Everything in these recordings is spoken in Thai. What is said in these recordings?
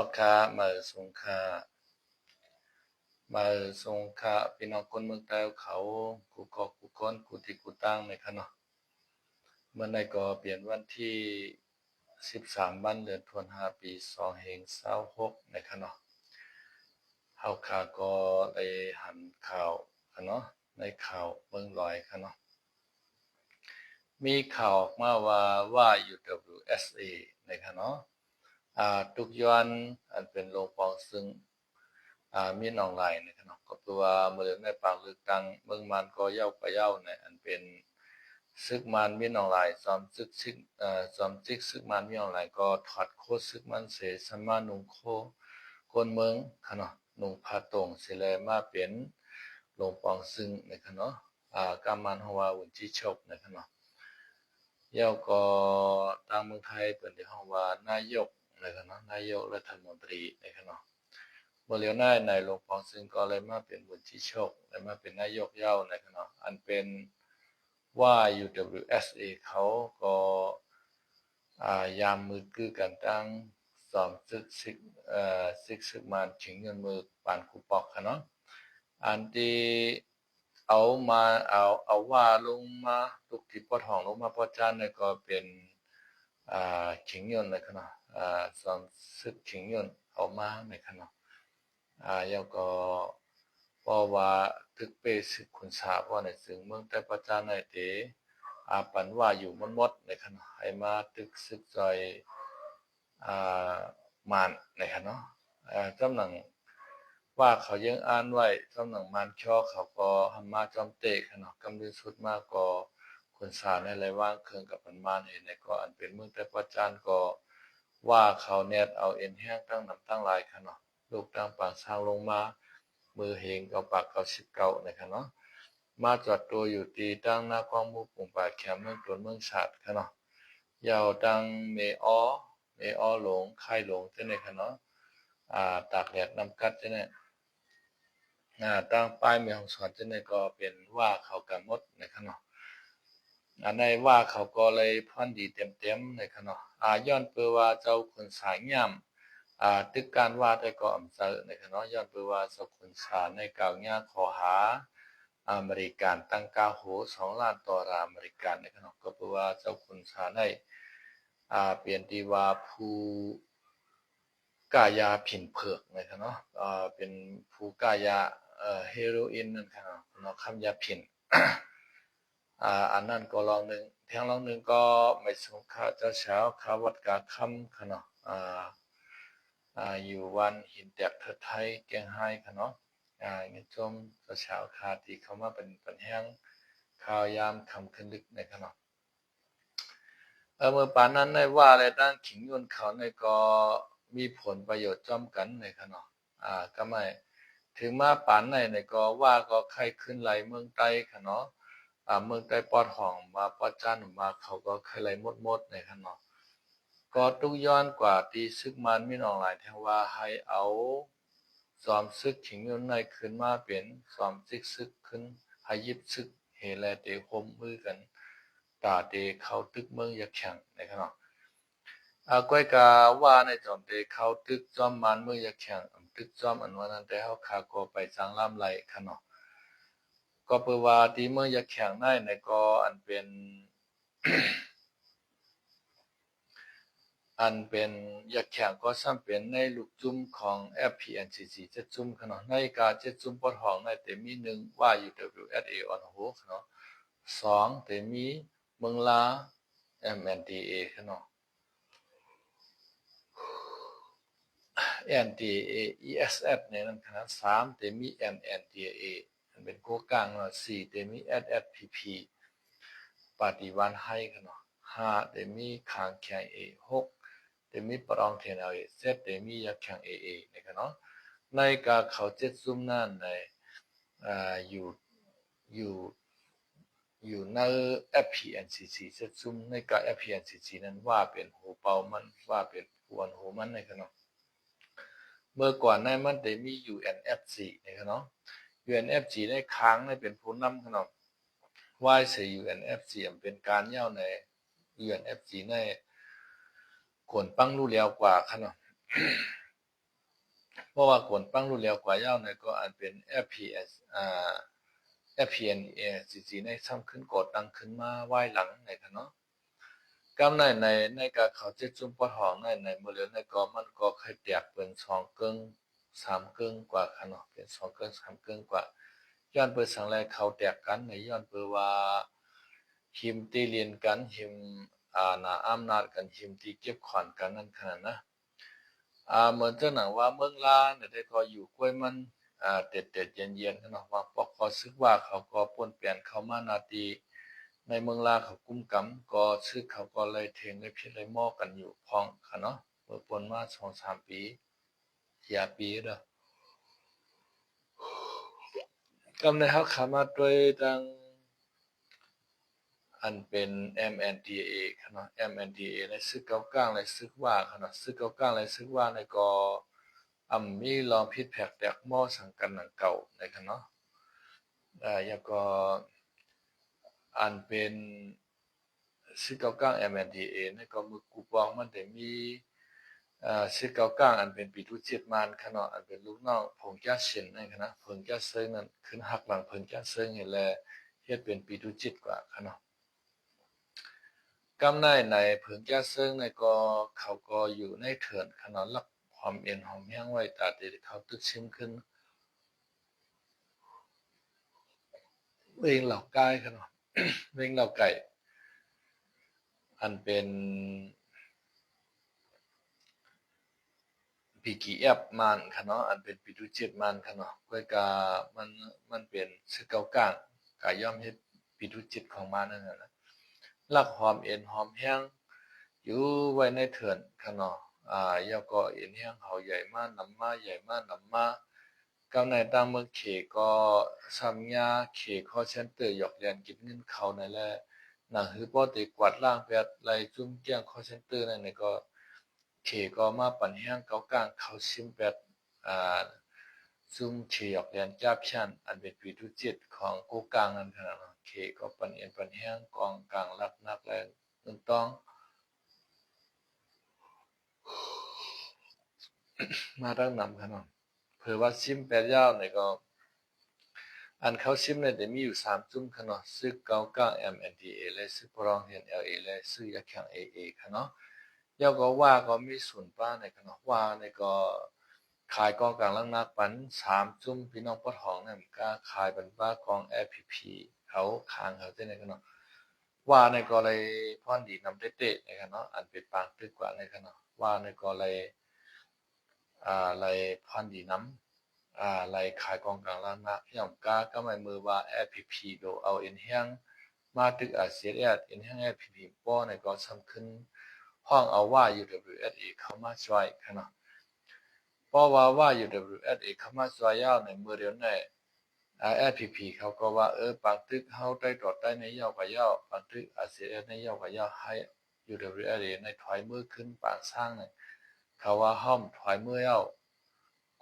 พ่อค้ามาสงขลาพี่น้องคนเมืองใต้เขากูกอกกูก้อนกูติกูตั้งในคะเนาะเมื่อในก็เปลี่ยนวันที่13วันเดือนธันวาคมปี2526ในคะเนาะเฮาขาก็ได้หันข่าวคะเนาะในข่าวเมืองลอยคะเนาะมีข่าวออกมาว่า UWSA ในคะเนาะทุกย้อนอันเป็นโรงปองซึ่งมีน้องหลายนะครับเนาะก็คือว่าเมื่อในปากลึกตังเมืองมันก็เย้าไปเย้าในอันเป็นซึกมันมีน้องหลายซ้อมจิกซึกมันมีน้องหลายก็ถอดโคซึกมันเสสมานุงโคคนเมืองค่ะเนาะนุงผ้าตรงสิแลมาเป็นโรงปองซึ่งนะครับเนาะกามันฮวาอุ่นจิชกนะครับเนาะเย้าก็ทางเมืองไทยเปิ่นที่ฮ้องว่านายกนะครับเนาะนายกรัฐมนตรีนะครับเนาะเมื่อเลียวหน้าในหลวงปองซึ่งก็เลยมาเป็นบุญที่โชคเลยมาเป็นนายกเย้าในขณะอันเป็นว่า UWSA เขาก็ยามมือคือกันตั้งสอมซึกมันชิงเงินมือปานคูปอกค่ะเนาะอันที่เอาว่าลงมาตุกที่ปอดห้องลงมาปอจานเนี่ยก็เป็นชิงเงินในขณะสอมซึกชิงเงินเอามาในขณะแล้วก็เพราะว่าทึกเปสึกคุณสาว่าในซึ่งเมืองแต่ประจานในเตปันว่าอยู่มดในขณะให้มาตึกซึกจอยมานในขณะเนาะจำหนังว่าเขายังอ่านไว้จำหนังมันช่อเขาก็ทำมาจอมเตะขณะกำลังสุดมากก็คุณสาในไรว่างเครื่องกับมันมานเห็นในก็อันเป็นเมืองแต่ประจานก็ว่าเขาเน็ตเอาเอ็นแห้งตั้งนำตั้งลายขณะลูกตั้งปางสร้างลงมามือเฮงเกาปากเกา19นะครับเนาะมาจอดตัวอยู่ตีตั้งหน้ากองมูปุ่งป่าแคมเมืองตวนเมืองชาติครับเนาะยาวดังเมอหลงค่ายหลงเจ้าเนี่ยครับเนาะตากแดดนำกัดเจ้าเนี่ยตั้งป้ายเมืองสอนเจ้าเนี่ยก็เป็นว่าเขากำมดนะครับเนาะอันในว่าเขาก็เลยพ่อนดีเต็มๆนะครับเนาะย้อนเปือว่าเจ้าคนสายย่ำตึกการว่าได้ก็อำเภอในคณะย้อนเปือว่าสกุลสารในกล่าวญ่าขอหาอเมริกันตั้งกาโห2 ล้านต่อราอเมริกันในคณะก็เปือว่าเจ้าคุณสารในเปลี่ยนตีว่าผู้กายาผินเผือกในคณะเป็นผู้กายาเฮโรอีนนั่นครับเนาะคำยาผินอันนั้นก็ลองหนึ่งแทงลองหนึ่งก็ไม่สงค่าเจ้าเช้าขาวัดกาคำขนาะอยู่วันหินแตกเทิดไทยแกงไห้ค่ะเนาะเงี้ยชมเช้าคาที่เขามาเป็นปัญแห้งข่าวยามคำขึ้นลึกในขนาะเมื่อป่านนั้นได้ว่าอะไรตั้งขิงยนเขาในก็มีผลประโยชน์จอมกันในขนาะก็ไม่ถึงมาป่านในก็ว่าก็ใครขึ้นไหลเมืองใต้ค่ะเนาะเมืองใต้ปอดห้องมาปอดจ้านมาเขาก็เคยไหลมดในขนาะก็ตุกย้อนกว่าตีซึกมันมีน้องหลายแทงว่าให้เอาสอมซึกถิงยนในขึ้นมาเป็นสอมซึกขึ้นให้ยิบซึกเฮแลเตคมมือกันตาเตเข้าตึกเมืองยะแข่งในขณะก้อยกาว่าในจอมเตเข้าตึกจอมมันเมืองยะแข่งตึกจอมอันวันนั้นแต่เฮาคาก็ไปสร้างล่ำไหลขณะก็เปว่าตีเมืองยะแข่งในก็อันเป็นยักษ์แข่งก็ซ้ำเป็นในลูกจุ้มของ FPNCC เจ็ดจุ้มขนาดในการเจ็ดจุ้มปอดห้องในเตมี1ว่า UWSA on hold ขนาด2เตมีเมืองลา MNDA ขนาด NDA ESF เนี่ยนั่นขนาด3เตมี NNDA มันเป็นโคกลางขนาด4เตมี SSPP ปฏิวันให้ขนาด5เตมีคางแข่ง A 6เตมีปรองเทนเอาเซตเตมียักษ์แข่งเอนะครับเนาะในการเขาเจ็ดซุ่มนั่นในอยู่ใน FPNCC เจ็ดซุ่มในการ FPNCC นั้นว่าเป็นหูเป่ามันว่าเป็นปวนหูมันนะครับเนาะเมื่อก่อนในมันได้มี UNFC นะครับเนาะ UNFC ในค้างในเป็นผู้นำขนาดว่าเสีย UNFC เป็นการเย่าใน UNFC ในคนปั้งรู้แล้วกว่าขนาด ราะว่ากวนปั้งรู้แล้วกว่าเย้าเนี่ยก็อันเป็น FPS FPNA จีในซ้ำขึ้นกดดังขึ้นมาไว้หลังในค่ะเนาะกำในกาเขาเจ็ดจุ่มปอทองในมือเหลือในก็มันก็เคยแตกเป็น2กึ่ง3กึ่งกว่าค่ะเนาะเป็น2กึ่ง3กึ่งกว่าย้อนเปิดสังแลเขาแตกกันในย้อนเปิดว่าหิมตีเรียนกันหิมนาอำนาจกันหิมตีเก็บขวัญกันนั่นขนาดนะเหมือนเจ้าหนังว่าเมืองลาเนี่ยได้ก็อยู่กล้วยมันเด็ดเย็นๆกันเนาะว่าปอกคอซึกว่าเขาก็ป่นเปลี่ยนเขามานาทีในเมืองลาเขากุ้มกำก็ซึกเขาก็เลยเทงเลยพิษเลยหม้อกันอยู่พองค่ะเนาะเมื่อปนมา2-3 ปีปีเด้อกำในเฮาขามาด้วยดังอันเป็น MNDAA ค่ะเนาะ MNDAA ในซึกเกากลางในซึกว่าค่ะเนาะซึกเกากลางในซึกว่าในก็มีลองพิษแผกแตกหม้อสังกันหนังเก่าในค่ะเนาะแล้วก็อันเป็นซึกเกากลาง MNDAA ในก็มือกูปองมันได้มีซึกเกากลางอันเป็นปีทุจิตมานค่ะเนาะอันเป็นลูกน้องผงจ้าเฉินในค่ะนะผงจ้าเซิงนั้นขึ้นหักหลังผงจ้าเซิงเห็นแลเฮ็ดเป็นปีทุจิตกว่าค่ะเนาะกำในเผิงแก้เซิงในก็เขาก็อยู่ในเถื่อนขนาดลักความเอ็นหอมแห้งไว้ตาเด็ดเขาตึกชิมขึ้นเวงเหล่าไก่ขนาดเวงเหล่าไก่อันเป็นปีกีแอบมันขนาดอันเป็นปีดุจิตมันขนาดก้อยกามันเป็นชื่อเก่ากลางกาย่อมเฮ็ดปีดุจิตของมันนั่นแหละลักหอมเอ็นหอมแห้งอยู่ไว้ในเถื่อนขนาดยาก็เอ็นแห้งเขาใหญ่มากนำมาใหญ่มากนำมาเก้าในตั้งเมืองเขก็ซ้ำยาเขข้อเซ็นเตอร์หยอกเรียนกินเงินเขาในแหละหนังฮือป้อติกวาดล่างแปดไล่จุ้มแจ้งข้อเซ็นเตอร์นั่นนี่ก็เขก็มาปั่นแห้งเกากลางเขาซิมแปดอ่าซุ่มเขหยอกเรียนจ้าพิชันอันเป็นปีทุจิตของกูกลางนั่นขนาดนั้นเขก็ปั่นเอ็นปั่นแห้งกองกลางรักนักแรงนึงต้องมาตั้งนำขนาดเผื่อว่าซิมแปดยาวเนี่ยก็อันเขาซิมเนี่ยจะมีอยู่3จุ่มค่ะเนาะซื้อเก้าเก้า MNDA และซื้อปรองเห็น LA และซื้อยาแข็ง AA ค่ะเนาะยาก็ว่าก็มีศูนย์ป้าในค่ะเนาะว่าในก็ขายกองกลางลังนักปัน3จุ่มพี่น้องปอทองเนี่ยมันก็ขายเป็นป้ากอง LPP เขาค้างเขาเจ้ในค่ะเนาะว่าในก็เลยพ่อนดีนำเตะในค่ะเนาะอันเป็นปางตึกกว่าในค่ะเนาะว่าในก็เลยเลยพ่อนดีน้ำไล่ขายกองกลางล้านนะย่อมกาก็ไม่มือว่า LPP โดเอาเอ็นเฮียงมาตึกเสียเอ็นเฮียง LPP ป้อในก็สำคัญห้องเอาว่า UWSA เข้ามาช่วยขนาดเพราะว่า UWSA เข้ามาช่วยยาวในมือเดียวในLPP เขาก็ว่าปางตึกเฮาได้ตรวจได้ในยาวกว่ายาวปางตึกเสียในยาวกว่ายาวให้ UWSA ในถอยมือขึ้นปางสร้างเนี่ยเขาว่าห้อมถอยมือยาว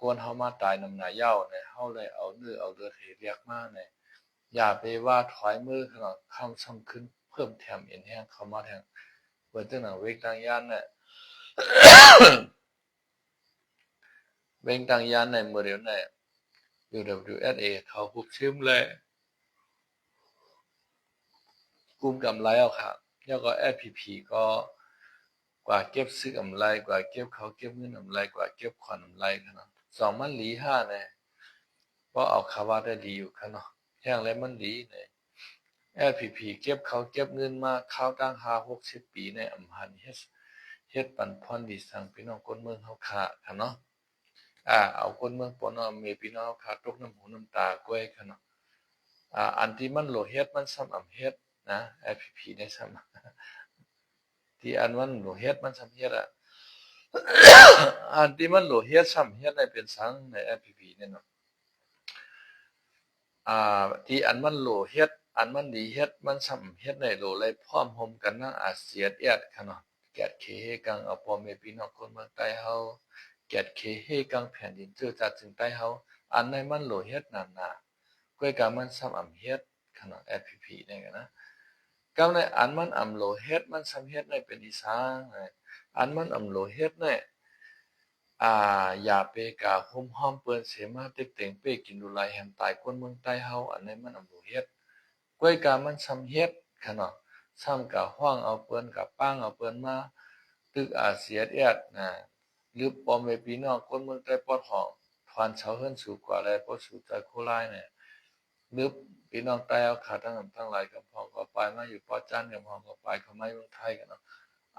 กวนเฮามาตายนำหน้าเย้าเนี่ยเฮาเลยเอาเนื้อเอาเลือดให้เรียกมาเนี่ยอย่าไปว่าถอยมือขนาดคำซ้ำขึ้นเพิ่มแถมเอ็นแห้งเข้ามาแทงเปิดจังหนังเวกตังยานเนี่ยเวกตังยานในมือเดียวเนี่ย UWSA เขาคุบชิมเลยกุมกำไรเอาค่ะแล้วก็ FPP ก็กว่าเก็บซื้อกำไรกว่าเก็บเขาเก็บเงินกำไรกว่าเก็บขวัญกำไรขนาด2มันหลี5เนี่ยเพราะเอาคาว่าได้ดีอยู่ค่ะเนาะแห้งแล้วมันหลีเนี่ย LPP เก็บเขาเก็บเงินมาข้าวตั้ง50-60ปีในอำพันธ์เฮ็ดปันพรดีสั่งพี่น้องคนเมืองเฮาค่ะค่ะเนาะเอาคนเมืองปนเอาเมพี่น้องค่ะตกน้ำหูน้ำตากล้วยค่ะเนาะอันที่มันโหลเฮ็ดมันซ้ำอำเฮ็ดนะ LPP ได้ซ้ำที่อันมันโหลเฮ็ดมันซ้ำเฮ็ดอันที่มันโหลเฮ็ดซ้ำเฮ็ดได้เป็นสังใน LPP เนี่ยเนาะที่อันมันโหลเฮ็ดอันมันดีเฮ็ดมันซ้ำเฮ็ดได้โหลเลยพร้อมโฮมกันนะอาเซียนแอดค่ะเนาะแกดเคเฮกังเอาพ่อแม่พี่น้องคนเมืองใต้เฮาแกดเคเฮกังแผ่นดินเจือจัดจึงใต้เฮาอันในมันโหลเฮ็ดนานๆก้วยกามันซ้ำอำเฮ็ดค่ะเนาะ LPP เนี่ยกันนะกำในอันมันอำโหลเฮ็ดมันซ้ำเฮ็ดได้เป็นอีสานอันมันอำโหลเฮ็ดเนี่ย อย่าเปกาห่มห้อมเปิ้นเสมาเต็กเต็งเป้กินดูลายแห่งตายคนเมืองใต้เฮาอันนี้มันอำบ่เฮ็ดก้วยกามันซ้ำเฮ็ดค่ะเนาะซ้ำกะฮ้องเอาเปิ้นกะป้างเอาเปิ้นมาตึกอาเสียดแอดหรือพ่อแม่พี่น้องคนเมืองใต้ปอดห้องทวนเฉาเฮิรนสู่กว่าแลบ่สู่ใจโคลายเนี่ยหรือพี่น้องใต้เอาขาทั้งหลายกับพ้องก็ไปมาอยู่ปอจันกับพ้องก็ไปเข้ามาเมืองไทยกันเนาะ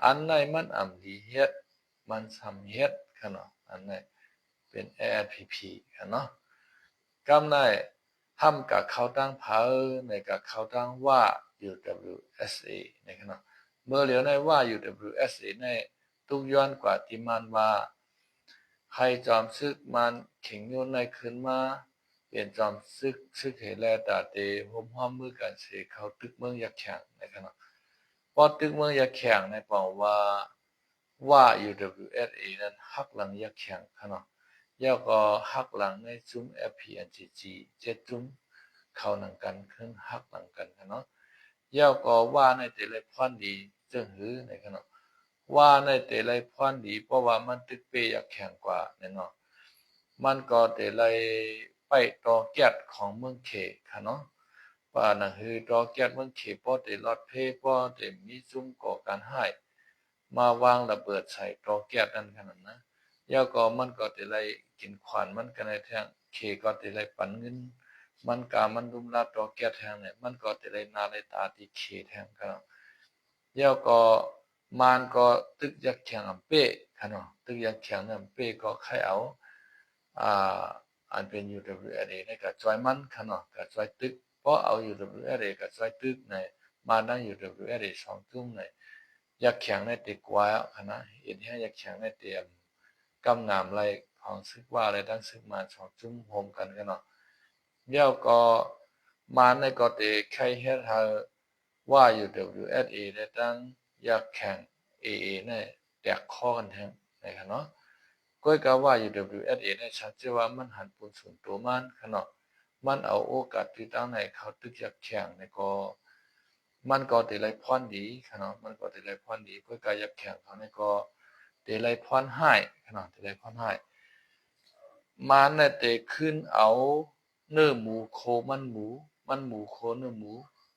อันไหนมันอำดีเฮ็ดมันซ้ำเฮ็ดค่ะเนาะอันไหนเป็น ARPP ค่ะเนาะกำไรทำกับเขาตั้งเผาในกับเขาตั้งว่า UWSA ในขณะเมื่อเหลียวในว่า UWSA ในตุกย้อนกว่าที่มันว่าให้จอมซึกมันเข่งโยนในคืนมาเปลี่ยนจอมซึกเหแลตาเตห่มห้อมมือกันเสเขาตึกเมืองยักษ์แข็งในขณะพอตึกเมืองยักษ์แข็งในปองว่า UWSA นั้นหักหลังยักษ์แข็งขณะย่อก็หักหลังในจุ้ม FPNGG เจ็ดจุ้มเข้าหนังกันขึ้นหักหลังกันเนาะย่อก็ว่าในแต่ละพรดีจึงหือในขณะว่าในแต่ละพรดีเพราะว่ามันตึกเปอยากแข็งกว่าเนาะมันก็แต่ละไปต่อแก๊สของเมืองเขค่ะเนาะว่านั่นคือต่อแก๊สเมืองเขป้อแต่รอดเพป้อแต่มีซุ่มก่อการให้มาวางระเบิดใส่ต่อแก๊สนั่นขนาดนะย่อก็มันก็แต่ละกินขวานมันก็ในแทงเคก็แต่ละปันเงินมันกามันรุมลาต่อแก๊สแทงเนี่ยมันก็แต่ละนาในตาที่เคแทงกันย่อก็มันก็ตึกยักแข็งอำเป้ค่ะเนาะตึกยักแข็งเนี่ยอำเป้ก็ใครเอาอันเป็น UWSA ในกับจอยมันค่ะเนาะกับจอยตึกเพราะเอา UWSA กับจอยตึกในมานั่ง UWSA สองจุ่มในยักแข็งในติกว่าค่ะนะเห็นให้ยักแข็งในเตรียมกำงามไรของซึกว่าอะไรตั้งซึกมาสองจุ่มโฮมกันกันเนาะเดี๋ยวก็มาในก็เตใครเฮ็ดให้ว่า UWSA ได้ตั้งยักแข็ง AA ในแตกข้อกันแทงนะครับเนาะก้อยกาว่า UWSA ในชัดเจนว่ามันหันปุ่นส่วนตัวมันขนาดมันเอาโอกาสที่ตั้งในเขาตึกยักแข็งในก็มันก็ได้ไรพรดีขนาดมันก็ได้ไรพรดีก้อยกายักแข็งเขาในก็ได้ไรพรให้ขนาดได้ไรพรให้มันในเตขึ้นเอาเนื้อหมูโคมันหมูโคเนื้อหมู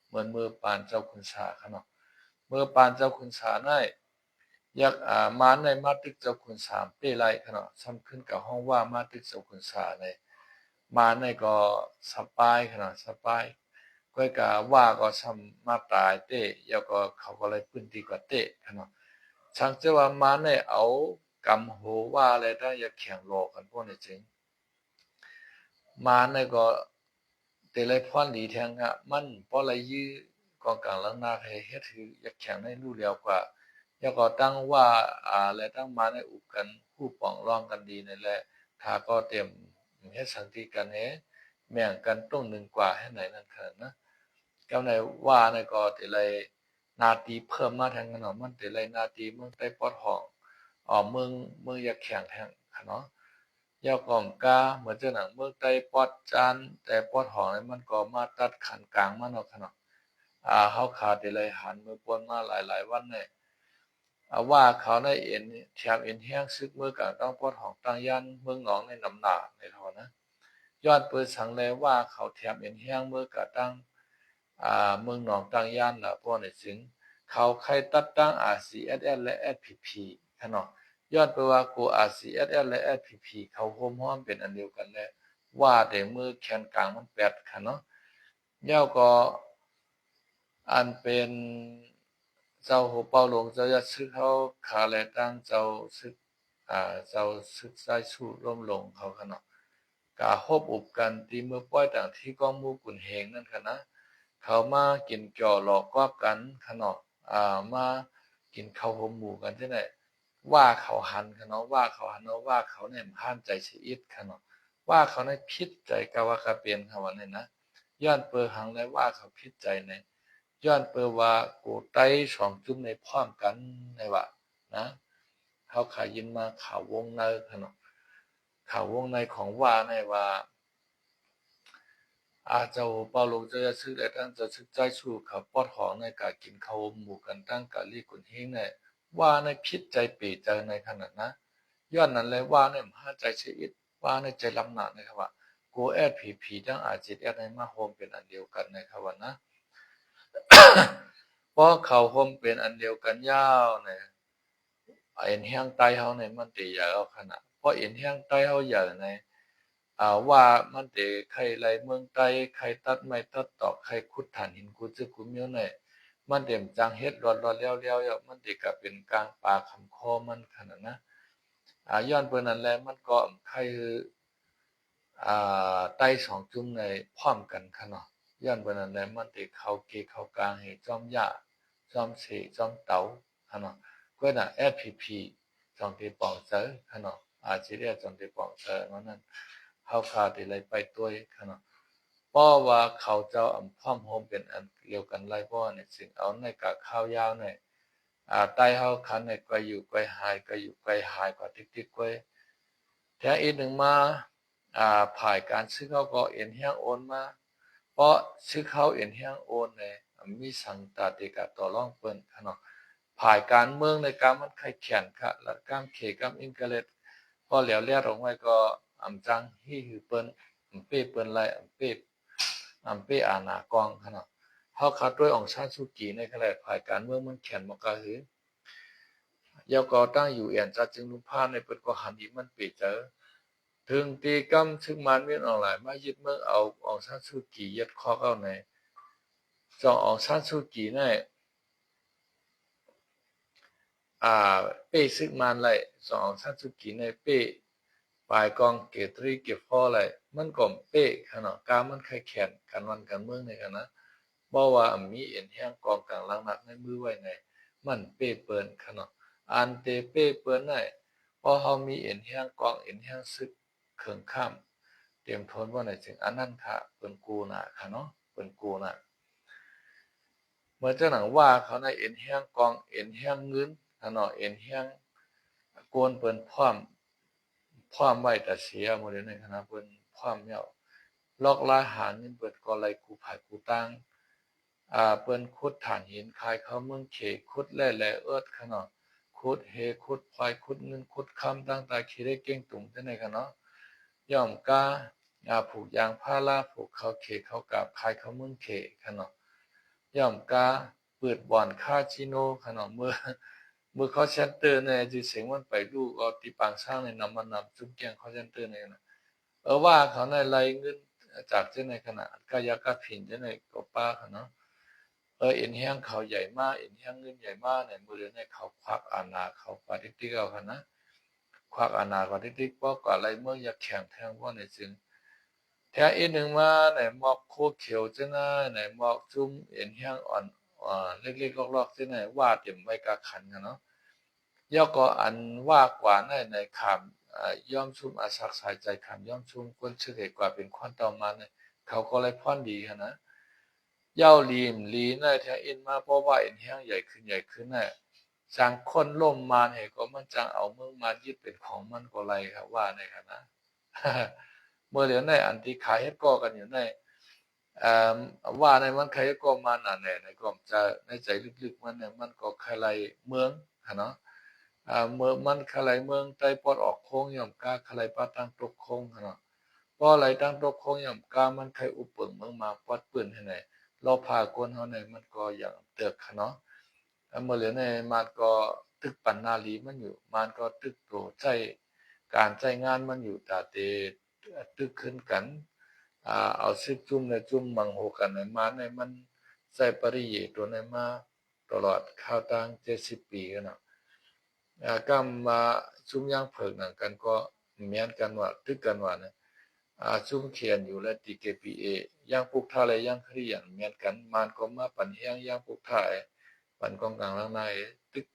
เหมือนเมื่อปานเจ้าคุณสาขนาดเมื่อปานเจ้าคุณสาในยักมาในมาตึกเจ้าคุณสามเป้ไรขนาดซ้ำขึ้นกับห้องว่ามาตึกเจ้าคุณสาในมาในก็สปายขนาดสปายก้อยกาว่าก็ซ้ำมาตายเต้ยก็เขาก็เลยพื้นที่กว่าเต้ขนาดช่างเจ้าว่ามาในเอากำโหว่าอะไรได้อยากแข่งโลกันพวกนี้จริงมาในก็เตลัยพรดีแทงอะมันป้อไรยื้อกองกลางลังนาให้เฮ็ดถืออยากแข่งในรู้แล้วกว่าอยากก็ตั้งว่าและตั้งมาในอุกกันผู้ป้องร้องกันดีนั่นแหละถ้าก็เตรียมเฮ็ดสังติกันแม่งกันต้องหนึ่งกว่าให้ไหนนั่นขนาดนะกำในว่าในก็เตลัยนาตีเพิ่มมาแทงกันเนาะมันเตลัยนาตีเมืองใต้ปอดห้องเมืองอยากแข่งแทงเนาะยาวก่อมกาเหมือนเจ้าหนังเมืองใต้ปอดจานแต่ปอดหองนั้นมันก็มาตัดขันกลางมันเอาขนาดเขาขาดเลยหันมือปนมาหลายวันเนี่ยว่าเขาในเอ็นแถมเอ็นแห้งซึกมือกับต้องปอดหองตั้งยันเมืองหนองในน้ำหนาในทอนะย้อนเปิดสังเลยว่าเขาแถมเอ็นแห้งมือกับตั้งเมืองหนองตั้งยันละพวกในถึงเขาใครตัดตั้งRCSS และ SPP ขนาดย้อนไปว่ากู RCSS และ SPP เขาโฮมห้อมเป็นอันเดียวกันแล้วว่าแต่มือแขนกลางมันแปดค่ะเนาะย่าก็อันเป็นเจ้าหัวเป่าหลวงเจ้าจะซึกเขาขาแลตั้งเจ้าซึกเจ้าซึกใต้สู้ร่มลงเขาค่ะเนาะกาฮบอุบกันตีมือป้อยต่างที่ก้องมูกุนเฮงนั่นค่ะนะเขามากินจ่อหลอกกอบกันค่ะเนาะมากินข้าวหมหมู่กันที่ไหนว่าเขาหันค่ะเนาะว่าเขาหันเนาะว่าเขาเนี่ยห้ามใจชีอิดค่ะเนาะว่าเขาในพิษใจกะว่ากะเปลี่ยนคำว่าเนี่ยนะย้อนเปิดหังเลยว่าเขาพิษใจในย้อนเปิดว่ากูไต้สองจุ่มในพร้อมกันในว่านะเขาขายินมาข่าววงในค่ะเนาะข่าววงในของว่าในว่าเจ้าเปาโลจะซื้อแต่ตั้งจะซึกใจสู้เขาปอดหองในการกินข้าวหมู่กันตั้งกะลีกุนเฮงในว่าในพิษใจปีใจในขนาดนะ ย้อนนั้นเลยว่าเนี่ยมหาใจชีวิตว่าในใจลำหนักนะครับว่ากูแอดผีทั้งอาจิตแอดในมาโฮมเป็นอันเดียวกันนะครับว่านะเพราะเขาโฮมเป็นอันเดียวกันยาวเนี่ยเอ็นแห้งไตเฮาในมันตีใหญ่เอาขนาดเพราะเอ็นแห้งไตเฮาใหญ่ในว่ามันตีใครไรเมืองไตใครตัดไม้ตัดตอกใครขุดถ่านหินขุดซึกุเมียวในมันเต็มจังเฮ็ดรอดๆเลี้ยวๆมันตีกับเป็นกลางป่าคำคอมันขนาดนะย้อนเปิ้นนั่นแหละมันก็ใครไต้สองจุ่มในพร้อมกันค่ะเนาะย้อนเปิ้นนั่นแหละมันติเข้าเกเข้ากลางให้จอมหญ้าจอมเสจอมเต๋าค่ะเนาะก็น่ะ FPP จองที่ปองเจอค่ะเนาะสิเรียกจองที่ปองเจอนั้นเฮาคาที่ไรไปตัวยค่ะเนาะเพราะว่าเขาเจ้าพร้อมโฮมเป็นอันเดียวกันไรเพราะเนี่ยสิ่งเอาในกะข้าวยาวเนี่ยใต้เฮาคันในก็อยู่ไกลหายก็อยู่ไกลหายกว่าติ๊กๆไว้แท้อีกหนึ่งมาผ่ายการซื้อเขาก็เอ็นเฮียงโอนมาเพราะซื้อเขาเอ็นเฮียงโอนเนี่ยมีสังตาติกะต่อรองเปิ้นค่ะเนาะผ่ายการเมืองในการมันใครแข่งค่ะและกามเขกามอินเกเลตพอเหลียวเลียดออกไว้ก็จังฮี่หือเปิ้นเป้เปิ้นไรเป้อาณากองค่ะเนาะเฮาคัดด้วยองชาติสุกีในขณะผ่ายการเมืองมันแข่งบ่กะหือยาวก็ตั้งอยู่เอียนจัดจึงลุมพานในเปิดก็หันอีมันปีเจอถึงตีกำซึ่งมันเวียนออนไลน์มายึดเมืองเอาอองซานซูกียึดข้อเข้าในจองอองซานซูกีในเป้ซึ่งมันเลยจองอองซานซูกีในเป้ปลายกองเกตรีเก็บพ่อเลยมันก็เป้ขนาดการมันใครแข่งกันวันกันเมืองในกันนะบอกว่ามีเอ็นแห้งกองกลางลังนักในมือไว้ในมันเป้เปินขนาดอันเตเป้เปินในพอเขามีเอ็นแห้งกองเอ็นแห้งซึกเขื่องข้ามเตรียมทนว่าในจึงอันนั้นค่ะเปินกูน่ะค่ะเนาะเปินกูน่ะเมื่อเจ้าหนังว่าเขาในเอ็นแห้งกองเอ็นแห้งเงินค่ะเนาะเอ็นแห้งโกนเปินพร้อมไว้แต่เสียหมดเลยในคณะเปินพร้อมเนี่ยลอกลายหาเงินเปิดก็ไรกูผายกูตั้งเปิ้นขุดฐานหินคายเขาเมืองเขขุดแล่เอิดค่ะเนาะขุดเฮขุดพลอยขุดเงินขุดคำตั้งแต่ขี้ได้เก่งตุ่มจังได๋ค่ะเนาะย่อมกาผูกยางพาราผูกเขาเขเขากาบคายเขาเมืองเขค่ะเนาะย่อมกาเปิดบ่อนคาสิโนค่ะเนาะเมื่อเขาเซ็นเตอร์เนี่ยสิเสียงมันไปดูก็ติปางสร้างในนำมันนำจุ่มแกงเขาเซ็นเตอร์เนี่ยนะว่าเขาในไล่เงินจากจังได๋ขนาดกายกะผินจังได๋ก็ป้าค่ะเนาะเอ็นแห้งเขาใหญ่มากเอ็นแห้งเงินใหญ่มากในมือเดือนในเขาควักอาณาเขาปาทิติกเอาค่ะนะควักอาณาปาทิติกเพราะก่อนไรเมื่ออยากแข่งแทงว่าในจึงแท้อีหนึ่งมาในมอกโคเขียวจะน่าในมอกจุ่มเอ็นแห้งอ่อนเล็กๆลอกๆจะไหนว่าเต็มไว้กะขันกันเนาะย่อก็อันว่ากว่าในคำย่อมชุ่มอาศักสายใจคำย่อมชุ่มก้นเชื่อเหตุกว่าเป็นควันต่อมาเนี่ยเขาก็เลยพ่อนดีค่ะนะเย้าลีในแท้อินมาเพราะว่าเอ็นแห้งใหญ่ขึ้นน่ะจางคนล่มมาเหตุก็มันจางเอาเมืองมายึดเป็นของมันก็ไรครับว่าในค่ะนะเมื่อเหลียวในอันที่ขายเฮ็ดก่อกันอยู่ในว่าในมันใครก็มาหนาแน่ในก็จะในใจลึกๆมันเนี่ยมันก็ใครไรเมืองค่ะเนาะเมื่อมันใครไรเมืองใต้ปอดออกโค้งย่อมกาใครไรปาตั้งตกโค้งค่ะเนาะเพราะอะไรตั้งตกโค้งย่อมกามันใครอุปเปิงเมืองมาปอดปืนให้ไหนเราพาคนเฮาเนี่ยมันก็อย่างเตือกค่ะเนาะเมื่อเหลือในมันก็ตึกปันนาลีมันอยู่มันก็ตึกโตใจการใจงานมันอยู่ตาเตตึกขึ้นกันเอาซึกจุ่มในจุ่มมังโหกันในมาในมันใส่ปริเยตัวในมาตลอดข้าวตัง70 ปีกันเนาะกำมาจุ่มย่างเผิกหนังกันก็เหมือนกันว่าตึกกันว่าเนี่ยซุ่มเขียนอยู่และตีเกปีเอย่างปุกท่าอะไรย่างครีอย่างเหมือนกันมันก็มาปั่นแห้งย่างปุกท่าปั่นกองกลางล่างในตึก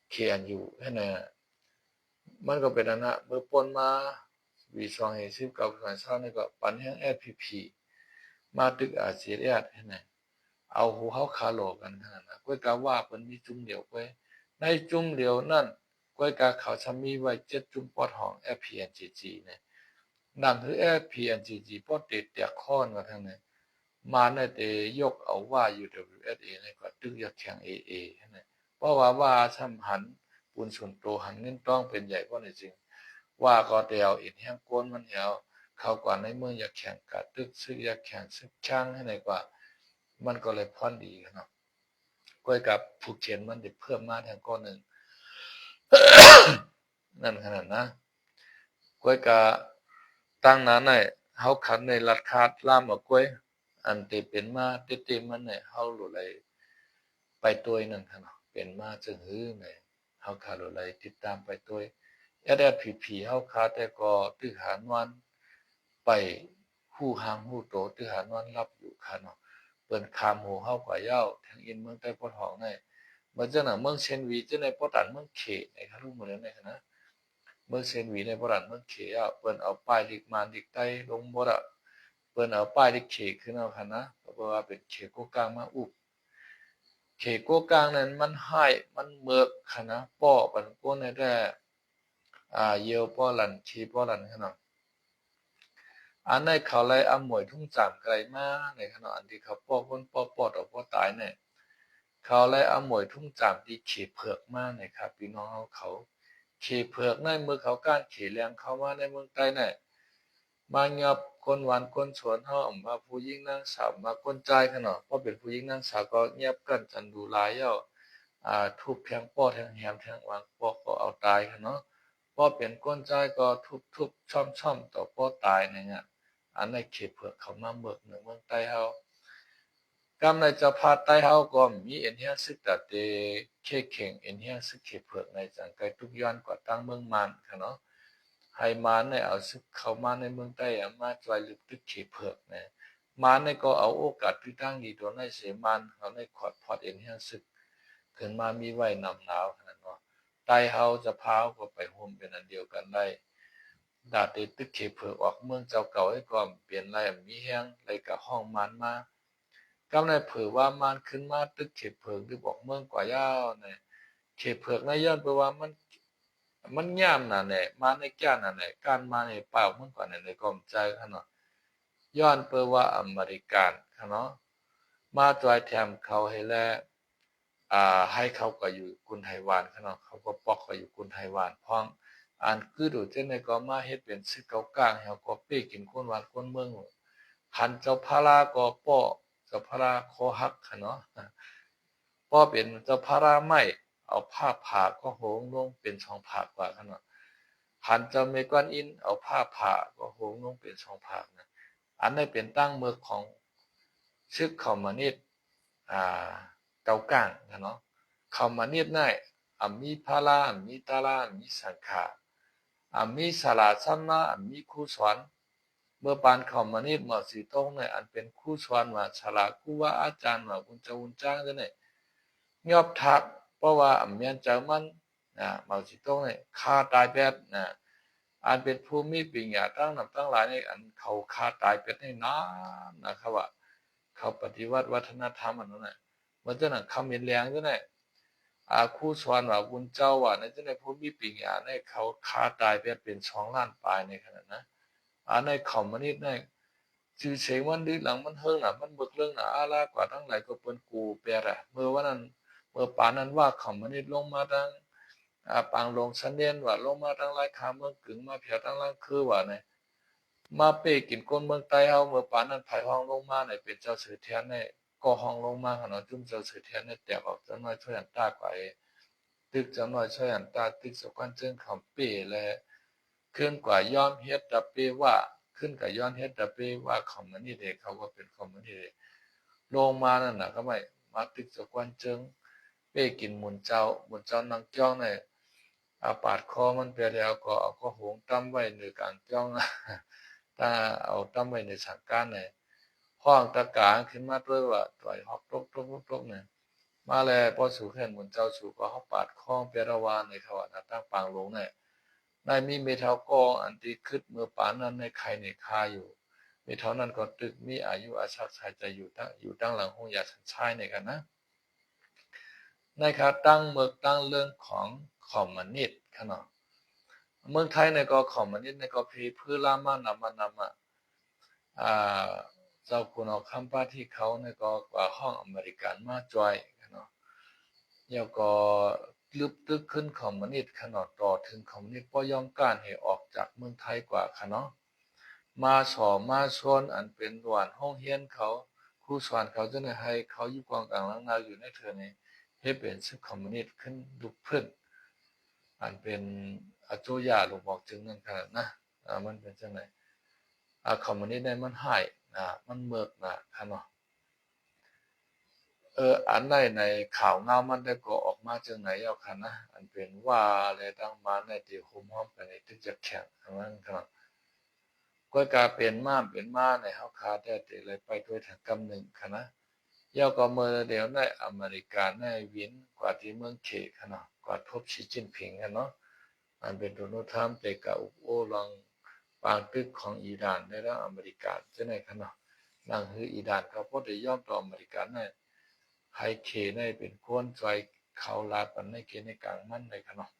เขียนอยู่ให้ไหนมันก็เป็นอันนะเมื่อปนมาวี2019 2020นี่ก็ปั่นแห้ง FPP มาตึกอาเซียนให้ไหนเอาหูเฮาคาโลกันขนาดนั้นก้อยกาว่าเปิ้นมีจุ่มเดียวก้อยในจุ่มเดียวนั่นก้อยกาเขาชมีไว้7จุ่มปอดห้อง FPNGG เนี่ยนั่นคือ FPNGG ปอดเตะแตกค้อนกันทั้งนั้นมาในเตยกเอาว่า UWSA ในก็ตึกอยากแข่ง AA ให้ไหนเพราะว่าซ้ำหัน ปูนส่วนโตหันเงินต้องเป็นใหญ่กว่าในจริงว่าก็เดียวอินแห้งก้นมันเหี่ยวเขากว่าในเมืองอยากแข่งกัดตึกซึกอยากแข่งซึกช่างให้ไหนกว่ามันก็เลยพ่อนดีเนาะก้อยกับผูกเขียนมันได้เพิ่มมาแทนก้อนหนึ่ง นั่นขนาดนะก้อยกับตั้งนั้นเนี่ยเฮาขันในรัดคาดล่ามก้อยอันเตเป็นมาเตมันเนี่ยเฮาหลุดไหลไปตัวนึงเนาะเป็นมาจึงหื้อเนี่ยเฮาขาหลุดไหลติดตามไปตัวผีเฮาคาแต่ก็ตื้อหานวันไปฮู้หางฮู้โตตื้อหานวันรับอยู่ค่ะเนาะเปิ้นคามโหเฮากว่าเย้าทางอินเมืองใต้ปอทองเนี่ยมันจังน่ะเมืองเชนวีจังในปอตันเมืองเขในค่ะรู้หมดแล้วในนะเมืองเชนวีในปอตันเมืองเขอ่ะเปิ้นเอาป้ายลิกมานลิกใต้ลงบ่ล่ะเปิ้นเอาป้ายลิกเขขึ้นเอาค่ะนะเพราะว่าเป็นเขโกกลางมาอุบเขโกกลางนั้นมันให้มันเมือกค่ะนะป้อปันโกนได้เยียวป้อหลันชีป้อหลันขนาดอันในเขาเลยเอาหมวยทุ่งจามไกลมากในขณะอันที่เขาป้อคนป้อปอดออกป้อตายเนี่ยเขาเลยเอาหมวยทุ่งจามที่เขเผือกมากเนี่ยครับพี่น้องเขาเขเผือกในเมื่อเขาก้านเขแรงเข้ามาในเมืองใต้เนี่ยมาเงียบคนหวานคนสวนเฮามาผู้หญิงนางสาวมาคนใจขนาดเพราะเป็นผู้หญิงนางสาวก็เงียบกันจันดูลายเย้าทุบแทงป้อแทงแหมแทงวางป้อก็เอาตายค่ะเนาะป้อเป็นก้นใจก็ทุบช่อมต่อป้อตายเนี่ยอันในเขตเผือกเขามาเมืองใต้เฮากำในจะพาใต้เฮาก็มีเอ็นเฮียซึกแต่เตเคเข่งเอ็นเฮียซึกเขตเผือกในจังไกทุกย้อนกว่าตั้งเมืองมันค่ะเนาะให้มานในเอาซึกเข้ามาในเมืองใต้มาจอยลึกตึกเขตเผือกเนี่ยมานในก็เอาโอกาสที่ตั้งดีตัวในเสมันเขาในขอดพอดเอ็นเฮียซึกขึ้นมามีไว้นำหนาวขนาดเนาะใต้เฮาจะพาวก็ไปห่มเป็นอันเดียวกันได้ดาดติดตึกเขเผือกออกเมืองเจ้าเก่าให้ก่อนเปลี่ยนไรมีแห้งไรกับห้องมันมากำในเผือว่ามันขึ้นมาตึกเขเผือกที่บอกเมืองกว่ายาวเนี่ยเขเผือกในย้อนไปว่ามันย่ามน่ะเนี่ยมาในแก่น่ะเนี่ยการมาในเปล่าเมื่อก่อนเนี่ยในกอมใจขนาดย้อนไปว่าอเมริกันขนาดมาจอยแถมเขาให้แลให้เขาก็อยู่กุนไทวานขนาดเขาก็ปอกก็อยู่กุนไทวานพ้องอ่านคือดูเจ้าในก็มาเฮ็ดเป็นซึกเก่ากลางเฮาก็เป้กินคนวานคนเมืองหันเจ้าพาราก็ป้อเจ้าพาราคอหักค่ะเนาะป้อเป็นเจ้าพาราไม่เอาผ้าผ่าก็โหงลงเป็นช่องผากว่าค่ะเนาะหันเจ้าเมกอนอินเอาผ้าผ่าก็โหงลงเป็นช่องผากนะอันนี้เป็นตั้งเมืองของซึกคอมมิวนิสต์เก่ากลางนะเนาะคอมมิวนิสต์ได้มีพารามีตารามีสังขามีสลาซัมมามีคู่สอนเมื่อปานคอมมิวนิสต์มาสีตรงเนี่ยอันเป็นคู่สอนว่าฉลาดคู่ว่าอาจารย์ว่าคุณเจ้าคุณจ้างเนี่ยยอบทักเพราะว่าเมียนเจ้ามันมาสีตรงเนี่ยฆ่าตายแบบอันเป็นภูมิปัญญาตั้งหลายในอันเขาฆ่าตายเป็ดให้นานนะครับว่าเขาปฏิวัติวัฒนธรรมอันนั้นน่ะมันจะนั่งคำเห็นแรงจะไหนคู่สอนว่าบุญเจ้าว่าในจะในภูมิปัญญาในเขาฆ่าตายเป็น2 ล้านปลายในขณะนั้นในคอมมิวนิสต์ในชื่อเสียงมันดื้อหลังมันเฮิงมันเบิกเรื่องอาลากว่าทั้งหลายก็เปิ้นกูเปียระเมื่อวันนั้นเมื่อป่านนั้นว่าคอมมิวนิสต์ลงมาทั้งปางลงสันเดียนว่าลงมาทั้งหลายคาเมืองกึ่งมาเพียทั้งล่างคือว่าในมาเป้กินก้นเมืองใต้เฮาเมื่อป่านนั้นไผห้องลงมาในเป็นเจ้าสือเทียนในก็ห้องลงมาขนาดจุ่มเจ้าสือเทียนในแตกออกจังน้อยช่วยอันตากว่าตึกจังน้อยช่วยอันตาตึกสกวันจึงคำเป้และขึ้นกว่ายอมเฮ็ดตะเป้ว่าขึ้นกับย้อนเฮ็ดตะเป้ว่าคอมมิวนิสต์เขาก็เป็นคอมมิวนิสต์ลงมานั่นน่ะก็ไม่มาตึกสกวันจึงเป้กินหมุนเจ้านางจ้องในปาดคอมันไปแล้วก็เอาก็หงตั้มไว้ในกลางจ้องถ้าเอาตั้มไว้ในสังการในห้องตะกางขึ้นมาด้วยว่าต่อยฮอกตกเนี่ยมาแล้วพอสู่แค่หมุนเจ้าสู่ก็เฮาปาดคอเประวานในเขาว่าตั้งปางลงเนี่ยในมีเมทัลกองอันที่ขึ้นเมื่อปานนั้นในใครในคาอยู่เมทัลนั้นก็ตึกมีอายุอาชักชายจะอยู่ตั้งหลังห้องยาสันชายในกันนะในขาตั้งเมืองตั้งเรื่องของคอมมิวนิสต์ขนาดเมืองไทยในก็คอมมิวนิสต์ในก็พีพื้นลามานำเจ้าคุณเอาคำป้าที่เขาในก็กว่าห้องอเมริกันมาจอยเนาะแล้วก็ ลึบตึกขึ้นคอมมิวนิสต์ขนาดต่อถึงคอมมิวนิสต์บ่ยอมการให้ออกจากเมืองไทยกว่าค่ะเนาะมาสอมาชวนอันเป็นหวานห้องเฮียนเขาครูสอนเขาจะได้ให้เขาอยู่กองกลางล้างนาอยู่ในเถือนี้ให้เป็นซึกคอมมิวนิสต์ขึ้นลุกขึ้นอันเป็นอโจยาหลวงบอกจึงนั่นขนาดนะมันเป็นจังไหนคอมมิวนิสต์ได้มันหายมันเมิกค่ะเนาะอันในข่าวเงามันได้ก็ออกมาจังไหนเอาค่ะนะอันเป็นว่าอะไรตั้งมาในที่คุมห้อมกันในที่จะแข่งทั้งนั้นครับก็กลายเป็นมาในเฮาคาได้แต่เลยไปด้วยทางกำหนึ่งค่ะนะเย่าก็เมื่อเดี๋ยวในอเมริกาในวินกว่าที่เมืองเคค่ะเนาะกว่าพบสีจิ้นผิงกันเนาะมันเป็นโดนัลด์ทรัมป์แต่กับอุโอลองปางตึกของอิหร่านในแล้วอเมริกาจะไหนค่ะเนาะนั่งคืออิหร่านเขาพอได้ยอมต่ออเมริกาในไฮเคในเป็นคนใจเขาลาปันในเกในกลางมันในค่ะเนาะ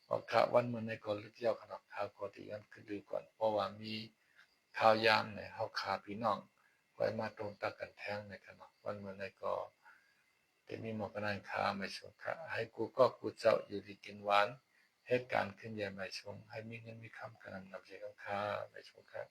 เพราะข่าววันมันในกอลึกเย้าค่ะเนาะข่าวกอที่กันคือดูก่อนเพราะว่ามีข่าวยามในเฮาขาพี่น้องไว้มาตรงตะกันแท้งในค่ะเนาะวันมันในก็จะมีหมอกนันคาไม่สงค่ะให้กูก็กูเจ้าอยู่ดีกินหวานเหตุการณ์ขึ้นใหญ่ไม่ชงให้มีเงินมีคำกันนำใจคำคาไม่ชงค่ะ